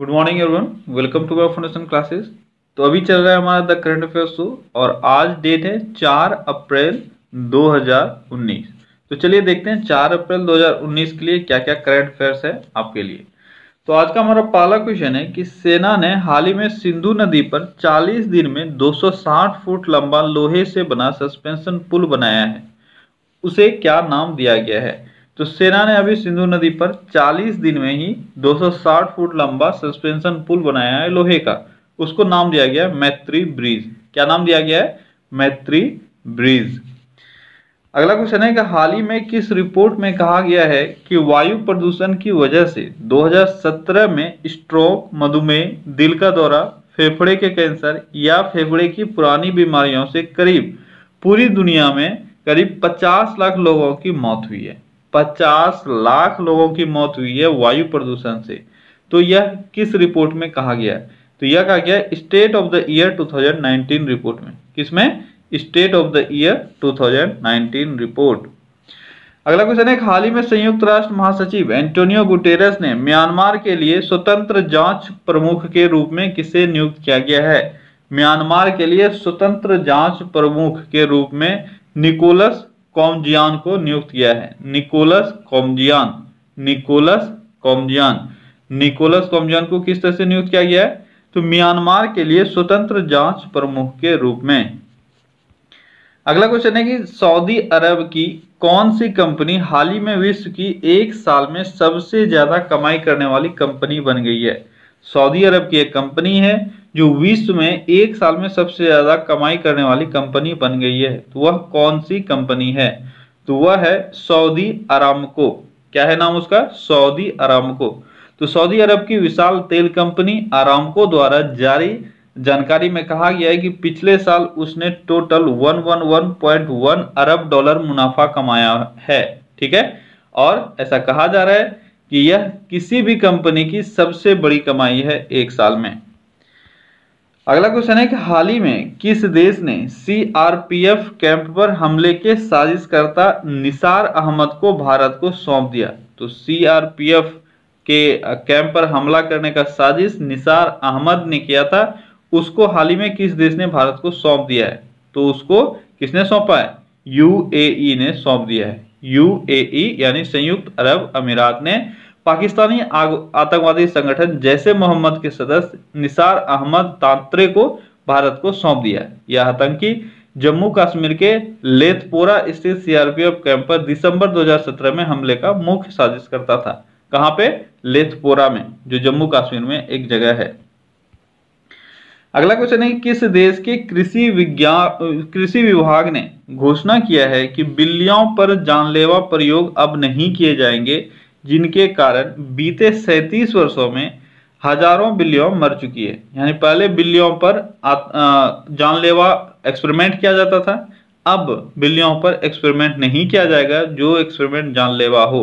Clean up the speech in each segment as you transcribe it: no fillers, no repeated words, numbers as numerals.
Good morning everyone, welcome to our foundation classes. तो अभी चल रहा है हमारा द करंट अफेयर्स शो और आज डेट है 4 अप्रैल 2019। तो चलिए देखते हैं 4 अप्रैल 2019 के लिए क्या क्या करंट अफेयर्स है आपके लिए। तो आज का हमारा पहला क्वेश्चन है कि सेना ने हाल ही में सिंधु नदी पर 40 दिन में 260 फुट लंबा लोहे से बना सस्पेंशन पुल बनाया है, उसे क्या नाम दिया गया है। तो सेना ने अभी सिंधु नदी पर 40 दिन में ही 260 फुट लंबा सस्पेंशन पुल बनाया है लोहे का, उसको नाम दिया गया है मैत्री ब्रिज। क्या नाम दिया गया है? मैत्री ब्रिज। अगला क्वेश्चन है कि हाल ही में किस रिपोर्ट में कहा गया है कि वायु प्रदूषण की वजह से 2017 में स्ट्रोक, मधुमेह, दिल का दौरा, फेफड़े के कैंसर या फेफड़े की पुरानी बीमारियों से करीब पूरी दुनिया में करीब 50 लाख लोगों की मौत हुई है। 50 लाख लोगों की मौत हुई है वायु प्रदूषण से। तो यह किस रिपोर्ट में कहा गया है? तो यह कहा गया है state of the year 2019 report में। किसमें? State of the year 2019 report. अगला क्वेश्चन है, हाल ही में संयुक्त राष्ट्र महासचिव एंटोनियो गुटेरेस ने म्यांमार के लिए स्वतंत्र जांच प्रमुख के रूप में किसे नियुक्त किया गया है? म्यांमार के लिए स्वतंत्र जांच प्रमुख के रूप में निकोलस कोमजियान को नियुक्त किया है। निकोलस कोमजियान, निकोलस कोमजियान, निकोलस कोमजियान को किस तरह से नियुक्त किया गया है? तो म्यांमार के लिए स्वतंत्र जांच प्रमुख के रूप में। अगला क्वेश्चन है कि सऊदी अरब की कौन सी कंपनी हाल ही में विश्व की एक साल में सबसे ज्यादा कमाई करने वाली कंपनी बन गई है? सऊदी अरब की एक कंपनी है जो विश्व में एक साल में सबसे ज्यादा कमाई करने वाली कंपनी बन गई है। तो वह कौन सी कंपनी है? तो वह है सऊदी अरामको। क्या है नाम उसका? Saudi Aramco. तो सऊदी अरब की विशाल तेल कंपनी अरामको द्वारा जारी जानकारी में कहा गया है कि पिछले साल उसने टोटल 111.1 अरब डॉलर मुनाफा कमाया है। ठीक है, और ऐसा कहा जा रहा है कि यह किसी भी कंपनी की सबसे बड़ी कमाई है एक साल में। अगला क्वेश्चन है कि हाल ही में किस देश ने सीआरपीएफ कैंप पर हमले के साजिशकर्ता निसार अहमद को भारत को सौंप दिया? तो सीआरपीएफ के कैंप पर हमला करने का साजिश निसार अहमद ने किया था, उसको हाल ही में किस देश ने भारत को सौंप दिया है? तो उसको किसने सौंपा है? यूएई ने सौंप दिया है। यूएई यानी संयुक्त अरब अमीरात ने पाकिस्तानी आतंकवादी संगठन जैसे मोहम्मद के सदस्य निसार अहमद तांत्रे को भारत को सौंप दिया है। यह आतंकी जम्मू कश्मीर के लेथपोरा स्थित सीआरपीएफ कैंप पर दिसंबर 2017 में हमले का मुख्य साजिशकर्ता था। कहां पे? लेथपोरा में, जो जम्मू कश्मीर में एक जगह है। अगला क्वेश्चन है, किस देश के कृषि विभाग ने घोषणा किया है कि बिल्लियों पर जानलेवा प्रयोग अब नहीं किए जाएंगे, जिनके कारण बीते 37 वर्षों में हजारों बिल्लियां मर चुकी है। यानी पहले बिल्लियों पर जानलेवा एक्सपेरिमेंट किया जाता था, अब बिल्लियों पर एक्सपेरिमेंट नहीं किया जाएगा जो एक्सपेरिमेंट जानलेवा हो।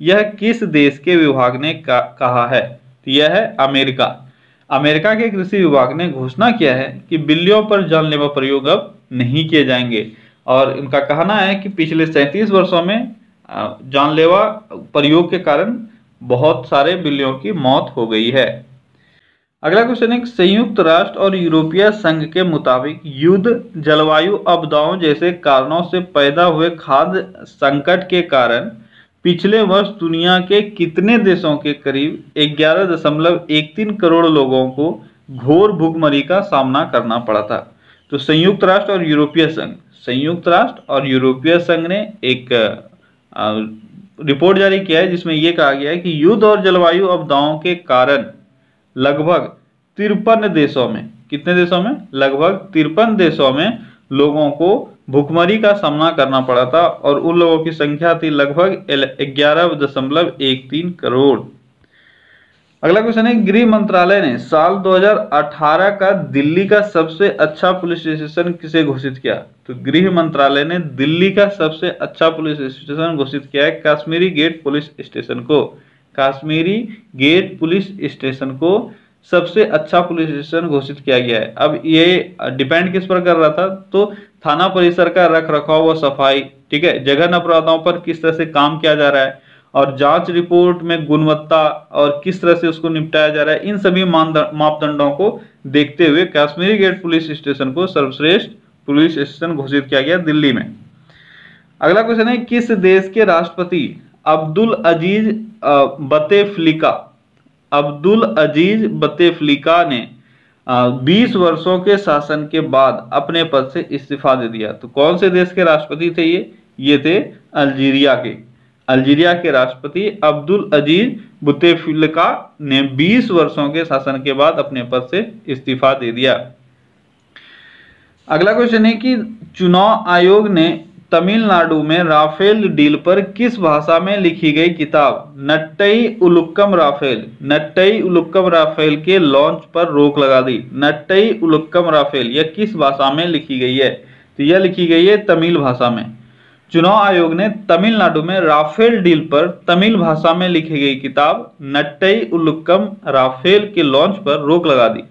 यह किस देश के विभाग ने कहा है? तो यह है अमेरिका। अमेरिका के कृषि विभाग ने घोषणा किया है कि बिल्लियों पर जानलेवा प्रयोग अब नहीं किए जाएंगे, और इनका कहना है कि पिछले 37 वर्षों में जानलेवा प्रयोग के कारण बहुत सारे बिल्लियों की मौत हो गई है। अगला क्वेश्चन है, संयुक्त राष्ट्र और यूरोपीय संघ के मुताबिक युद्ध, जलवायु आपदाओं जैसे कारणों से पैदा हुए खाद्य संकट के कारण पिछले वर्ष दुनिया के कितने देशों के करीब 11.13 करोड़ लोगों को घोर भूखमरी का सामना करना पड़ा था? तो संयुक्त राष्ट्र और यूरोपीय संघ, संयुक्त राष्ट्र और यूरोपीय संघ ने एक रिपोर्ट जारी किया है जिसमें यह कहा गया है कि युद्ध और जलवायु आपदाओं के कारण लगभग 53 देशों में, कितने देशों में? लगभग 53 देशों में लोगों को भूखमरी का सामना करना पड़ा था, और उन लोगों की संख्या थी लगभग 11.13 करोड़। अगला क्वेश्चन है, गृह मंत्रालय ने साल 2018 का दिल्ली का सबसे अच्छा पुलिस स्टेशन किसे घोषित किया? तो गृह मंत्रालय ने दिल्ली का सबसे अच्छा पुलिस स्टेशन घोषित किया है काश्मीरी गेट पुलिस स्टेशन को। काश्मीरी गेट पुलिस स्टेशन को सबसे अच्छा पुलिस स्टेशन घोषित किया गया है। अब ये डिपेंड किस पर कर रहा था? तो थाना परिसर का रख रखाव व सफाई, ठीक है, जघन्य अपराधों पर किस तरह से काम किया जा रहा है, और जांच रिपोर्ट में गुणवत्ता और किस तरह से उसको निपटाया जा रहा है, इन सभी मापदंडों को देखते हुए कश्मीरी गेट पुलिस स्टेशन को सर्वश्रेष्ठ पुलिस स्टेशन घोषित किया गया दिल्ली में। अगला क्वेश्चन है, किस देश के राष्ट्रपति अब्दुल अजीज बतेफ्लिका ने 20 वर्षों के शासन के बाद अपने पद से इस्तीफा दे दिया? तो कौन से देश के राष्ट्रपति थे ये थे अल्जीरिया के राष्ट्रपति अब्दुल अजीज बुतेफ्लिका ने 20 वर्षों के शासन के बाद अपने पद से इस्तीफा दे दिया। अगला क्वेश्चन है कि चुनाव आयोग ने तमिलनाडु में राफेल डील पर किस भाषा में लिखी गई किताब नट्टई उलुक्कम राफेल के लॉन्च पर रोक लगा दी? नट्टई उलुक्कम राफेल यह किस भाषा में लिखी गई है? तो यह लिखी गई है तमिल भाषा में। चुनाव आयोग ने तमिलनाडु में राफेल डील पर तमिल भाषा में लिखी गई किताब नट्टई उलुक्कम राफेल के लॉन्च पर रोक लगा दी।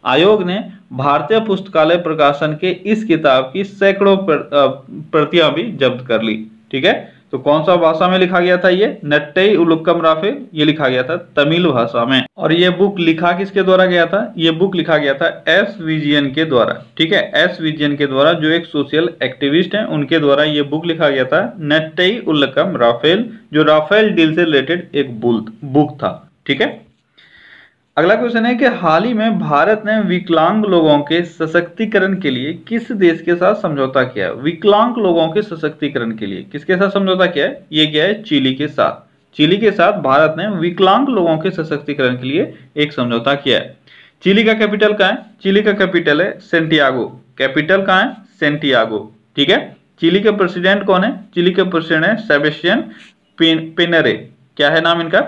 आयोग ने भारतीय पुस्तकालय प्रकाशन के इस किताब की सैकड़ों प्रतियां भी जब्त कर ली। ठीक है, तो कौन सा भाषा में लिखा गया था? ये नट्टई उलुक्कम राफेल ये लिखा गया था तमिल भाषा में। और ये बुक लिखा किसके द्वारा गया था? ये बुक लिखा गया था एस विजयन के द्वारा। ठीक है, एस विजयन के द्वारा, जो एक सोशल एक्टिविस्ट हैं, उनके द्वारा ये बुक लिखा गया था नट्टई उलुक्कम राफेल, जो राफेल डील से रिलेटेड एक बुक था। ठीक है, अगला क्वेश्चन है कि हाल ही में भारत ने विकलांग लोगों के सशक्तिकरण के लिए किस देश के साथ समझौता किया? विकलांग लोगों के सशक्तिकरण के लिए किसके साथ समझौता किया है? ये क्या है? चिली के साथ। चिली के साथ भारत ने विकलांग लोगों के सशक्तिकरण के लिए एक समझौता किया है। चिली का कैपिटल कहाँ है? चिली का कैपिटल है सेंटियागो। कैपिटल कहाँ है? सेंटियागो। ठीक है, चिली के प्रेसिडेंट कौन है? चिली के प्रेसिडेंट है सेबेस्टियन पिनेरे। क्या है नाम इनका?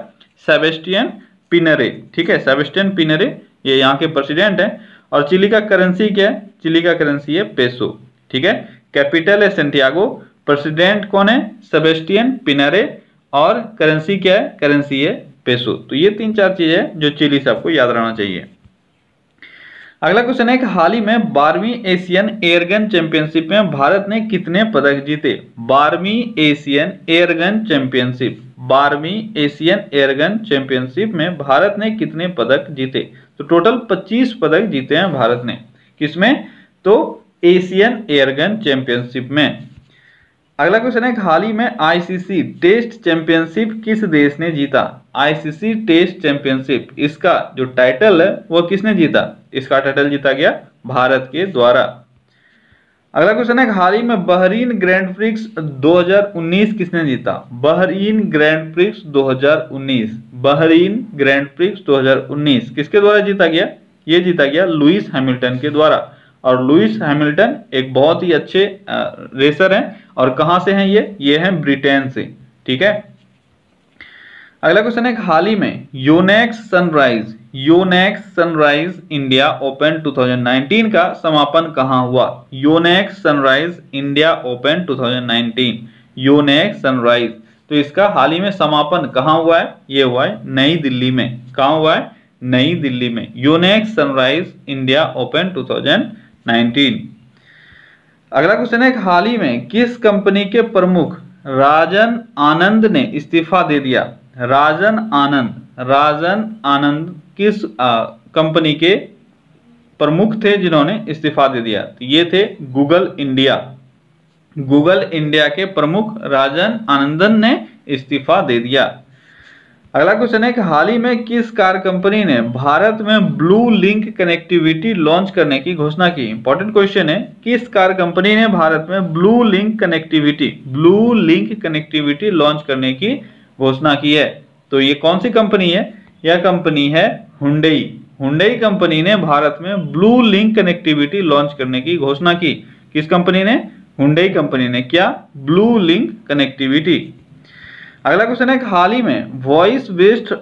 सेबेस्टियन पिनेरे। ठीक है, सेबेस्टियन पिनेरे ये यहाँ के प्रेसिडेंट हैं। और चिली का करेंसी क्या है? चिली का करेंसी है पेसो। ठीक है, कैपिटल है सेंटियागो, प्रेसिडेंट कौन है? सेबेस्टियन पिनेरे, और करेंसी क्या है? करेंसी है पेसो। तो ये 3-4 चीजें जो चिली से आपको याद रहना चाहिए। अगला क्वेश्चन है कि हाल ही में 12वीं एशियन एयरगन चैंपियनशिप में भारत ने कितने पदक जीते? 12वीं एशियन एयरगन चैंपियनशिप, 12वीं एशियन एयरगन चैंपियनशिप में भारत ने कितने पदक जीते? तो टोटल 25 पदक जीते हैं भारत ने। किसमें? तो एशियन एयरगन चैंपियनशिप में। अगला क्वेश्चन है हाल ही में आईसीसी टेस्ट चैंपियनशिप किस देश ने जीता? आईसीसी टेस्ट चैंपियनशिप, इसका जो टाइटल है वो किसने जीता? इसका टाइटल जीता गया भारत के द्वारा। अगला क्वेश्चन है हाल ही में बहरीन ग्रैंड प्रिक्स 2019 किसने जीता? Bahrain grand prix 2019, Bahrain grand prix 2019 किसके द्वारा जीता गया? ये जीता गया लुइस हैमिल्टन के द्वारा। और लुइस हैमिल्टन एक बहुत ही अच्छे रेसर हैं। और कहां से हैं ये हैं ब्रिटेन से। ठीक है, अगला क्वेश्चन है हाल ही में योनेक्स सनराइज इंडिया ओपन 2019 का समापन कहां हुआ? Yonex sunrise India open 2019, Yonex sunrise, तो इसका हाल ही में समापन कहां हुआ है? ये हुआ है नई दिल्ली में। कहां हुआ है? नई दिल्ली में, योनेक्स सनराइज इंडिया ओपन 2019। अगला क्वेश्चन है हाल ही में किस कंपनी के प्रमुख राजन आनंद ने इस्तीफा दे दिया? राजन आनंद किस कंपनी के प्रमुख थे जिन्होंने इस्तीफा दे दिया? तो ये थे गूगल इंडिया के प्रमुख राजन आनंदन ने इस्तीफा दे दिया। अगला क्वेश्चन है कि हाल ही में किस कार कंपनी ने भारत में ब्लू लिंक कनेक्टिविटी लॉन्च करने की घोषणा की? इंपॉर्टेंट क्वेश्चन है, किस कार कंपनी ने भारत में ब्लू लिंक कनेक्टिविटी लॉन्च करने की घोषणा की है? तो ये कौन सी कंपनी है? यह कंपनी है हुंडई कंपनी ने भारत में ब्लू लिंक कनेक्टिविटी लॉन्च करने की घोषणा की। किस कंपनी ने? हुंडई कंपनी ने। क्या? Blue link connectivity. अगला क्वेश्चन है हाल ही में वॉइस बेस्ड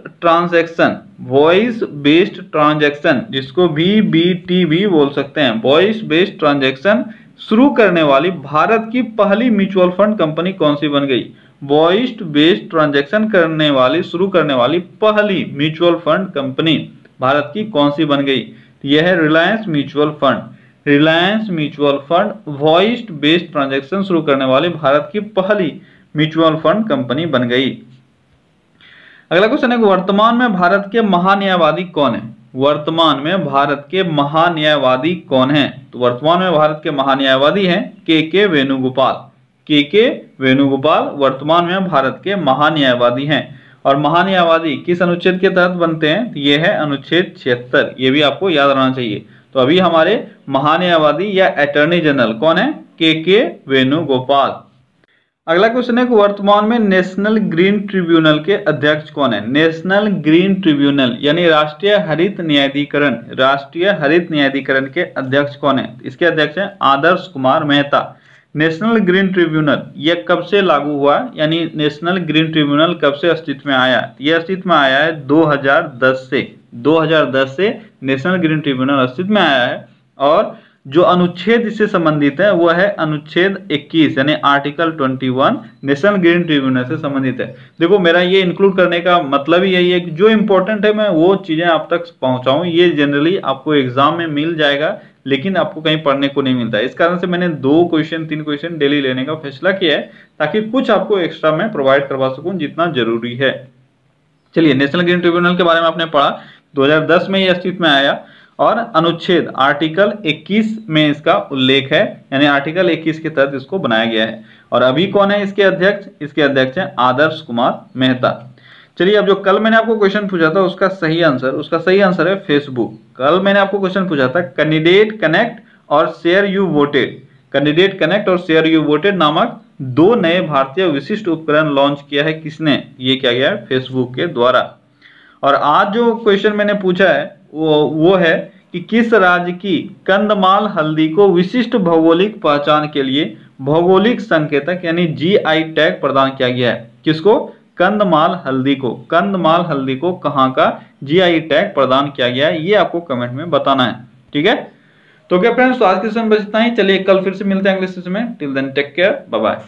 ट्रांजैक्शन जिसको VBT भी बोल सकते हैं, वॉइस बेस्ड ट्रांजैक्शन शुरू करने वाली भारत की पहली म्यूचुअल फंड कंपनी कौन सी बन गई? वॉइस बेस्ड ट्रांजैक्शन शुरू करने वाली पहली म्यूचुअल फंड कंपनी भारत की कौन सी बन गई? यह है Reliance mutual fund voice based transaction शुरू करने वाली भारत की पहली म्यूचुअल फंड कंपनी बन गई। अगला क्वेश्चन है वर्तमान में भारत के महान्यायवादी कौन है? वर्तमान में भारत के महान्यायवादी कौन है? तो वर्तमान में भारत के महान्यायवादी हैं के वेणुगोपाल। के वेणुगोपाल वर्तमान में भारत के महान्यायवादी हैं। और महान्यायवादी किस अनुच्छेद के तहत बनते हैं? तो ये है अनुच्छेद 76। ये भी आपको याद रहना चाहिए। तो अभी हमारे महान्यायवादी या अटॉर्नी जनरल कौन है? के वेणुगोपाल। अगला क्वेश्चन है कि वर्तमान में नेशनल ग्रीन ट्रिब्यूनल के अध्यक्ष कौन है? नेशनल ग्रीन ट्रिब्यूनल यानी राष्ट्रीय हरित न्यायाधिकरण, राष्ट्रीय हरित न्यायाधिकरण के अध्यक्ष कौन है? इसके अध्यक्ष हैं Adarsh Kumar Mehta. National Green Tribunal ये कब से लागू हुआ, यानी नेशनल ग्रीन ट्रिब्यूनल कब से अस्तित्व में आया? ये अस्तित्व में आया है 2010 से। 2010 से नेशनल ग्रीन ट्रिब्यूनल अस्तित्व में आया है। और जो अनुच्छेद इससे संबंधित है वो है अनुच्छेद 21 यानी आर्टिकल 21 नेशनल ग्रीन ट्रिब्यूनल से संबंधित है। देखो मेरा ये इंक्लूड करने का मतलब ही यही है कि जो इंपॉर्टेंट है मैं वो चीजें आप तक पहुंचाऊं। ये जनरली आपको एग्जाम में मिल जाएगा लेकिन आपको कहीं पढ़ने को नहीं मिलता है। इस कारण से मैंने 2 क्वेश्चन 3 क्वेश्चन डेली लेने का फैसला किया है ताकि कुछ आपको एक्स्ट्रा मैं प्रोवाइड करवा सकूं जितना जरूरी है। चलिए, नेशनल ग्रीन ट्रिब्यूनल के बारे में आपने पढ़ा, 2010 में ये अस्तित्व में आया और अनुच्छेद आर्टिकल 21 में इसका उल्लेख है, यानी आर्टिकल 21 के तहत इसको बनाया गया है। और अभी कौन है इसके अध्यक्ष? इसके अध्यक्ष हैं आदर्श कुमार मेहता। चलिए, अब जो कल मैंने आपको क्वेश्चन पूछा था उसका सही आंसर है फेसबुक। कल मैंने आपको क्वेश्चन पूछा था कैंडिडेट कनेक्ट और share you voted, candidate connect और शेयर यू वोटेड नामक 2 नए भारतीय विशिष्ट उपकरण लॉन्च किया है किसने? ये किया गया है फेसबुक के द्वारा। और आज जो क्वेश्चन मैंने पूछा है वो है कि किस राज्य की कंदमाल हल्दी को विशिष्ट भौगोलिक पहचान के लिए भौगोलिक संकेतक यानी GI टैग प्रदान किया गया है? किसको? कंदमाल हल्दी को। कंदमाल हल्दी को कहाँ का GI टैग प्रदान किया गया है, ये आपको कमेंट में बताना है। ठीक है, तो क्या फ्रेंड्स, आज के सेशन बस इतना ही। चलिए, कल फिर से मिलते हैं अगले सेशन में। Till then take care, bye bye.